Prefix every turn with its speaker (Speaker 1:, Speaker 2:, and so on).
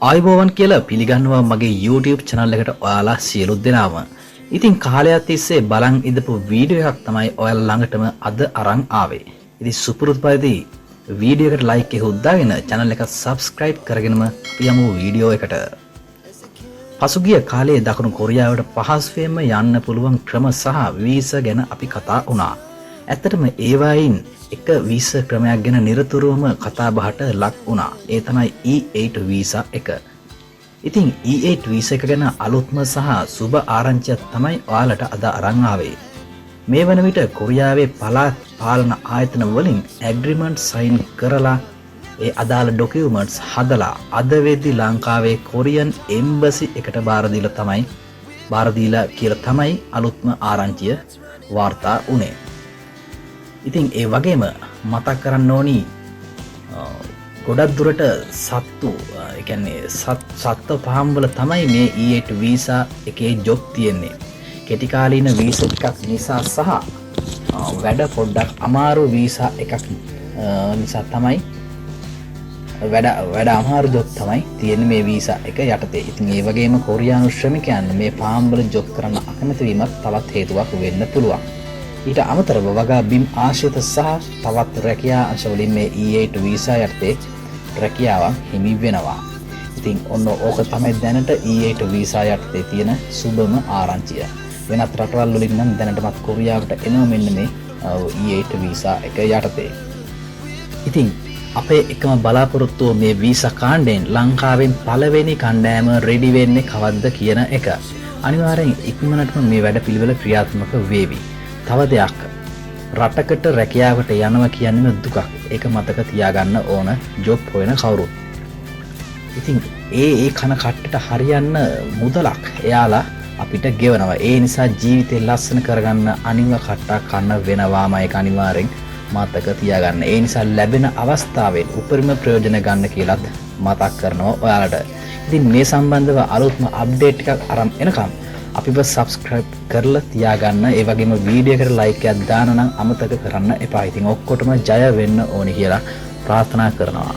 Speaker 1: ආයිබෝවන් කියලා පිළිගන්නවා මගේ YouTube channel එකට ඔයාලා සියලු දෙනාම. ඉතින් කාලයක් තිස්සේ බලන් ඉඳපු වීඩියෝ එකක් තමයි ඔයාලා ළඟටම අද අරන් ආවේ. ඉතින් සුපුරුදු පරිදි වීඩියෝ එකට like එක උද්දාගෙන channel එක subscribe කරගෙනම අපි යමු වීඩියෝ එකට. පසුගිය කාලයේ දකුණු කොරියාවට පහසුවෙන්ම යන්න පුළුවන් ක්‍රම සහ වීසා ගැන අපි කතා වුණා. ඇත්තටම ඒ වයින් එක වීසා ක්‍රමයක් ගැන නිරතුරුවම කතා බහට ලක් වුණා. ඒ තමයි E8 වීසා එක. ඉතින් E8 වීසා එක ගැන අලුත්ම සහ සුබ ආරංචියක් තමයි ඔයාලට අද අරන් ආවේ. මේ වන විට කොරියාවේ පළාත් පාලන ආයතන වලින් ඇග්‍රීමන්ට් සයින් කරලා ඒ අදාළ ඩොකියුමන්ට්ස් හදලා අද වෙද්දි ලංකාවේ කොරියන් එම්බසි එකට බාර දීලා කියලා තමයි අලුත්ම ආරංචිය වාර්තා වුණේ. ඉතින් ඒ වගේම මතක් කරන්න ඕනි ගොඩක් දුරට සත්තු ඒ කියන්නේ සත්ත්ව පහම් වල තමයි මේ E8 වීසා එකේ ජොබ් තියෙන්නේ. කෙටි කාලීන වීසා එකක් නිසා සහ වැඩ පොඩ්ඩක් අමාරු වීසා එකක් නිසා තමයි වැඩ අමාරු ජොබ් තමයි තියෙන්නේ මේ වීසා එක යටතේ. ඉතින් ඒ වගේම කොරියානු ශ්‍රමිකයන් මේ පහම් වල ජොබ් කරන්න අකමැති වීමත් තවත් හේතුවක් වෙන්න පුළුවන්. ඊට අමතරව වගා බිම් ආශ්‍රිත සහ තවත් රැකියා අංශවලින් මේ E8 වීසා යටතේ රැකියාවක් හිමි වෙනවා. ඉතින් ඔන්න ඕක තමයි දැනට E8 වීසා යටතේ තියෙන සුබම ආරංචිය. වෙනත් රටවල් වලින් නම් දැනටමත් කොරියාවට එනවා මෙන්න මේ E8 වීසා එක යටතේ. ඉතින් අපේ එකම බලාපොරොත්තුව මේ වීසා කාණ්ඩයෙන් ලංකාවෙන් පළවෙනි කණ්ඩායම රෙඩි වෙන්නේ කවද්ද කියන එක. අනිවාර්යෙන් ඉක්මනටම මේ වැඩ පිළිවෙල ක්‍රියාත්මක වේවි. තව දෙයක් රටකට රැකියාවට යනවා කියන්නේ දුකක්. ඒක මතක තියාගන්න ඕන ජොබ් හොයන කවුරුත්. ඉතින් ඒ කන කට්ටට හරියන්න මුදලක් එයාලා අපිට ගෙවනවා. ඒ නිසා ජීවිතේ ලස්සන කරගන්න අනිව කට්ටක් කන්න වෙනවාම ඒක අනිවාර්යෙන් මතක තියාගන්න. ඒ නිසා ලැබෙන අවස්ථාවෙන් උපරිම ප්‍රයෝජන ගන්න කියලාත් මතක් කරනවා ඔයාලට. ඉතින් මේ සම්බන්ධව අලුත්ම අප්ඩේට් එකක් අරන් එනකම් අපිව subscribe කරලා තියාගන්න. ඒ වගේම වීඩියෝ එකට like එකක් දාන්න නම් අමතක කරන්න එපා. ඉතින් ඔක්කොටම ජය වෙන්න ඕනි කියලා ප්‍රාර්ථනා කරනවා.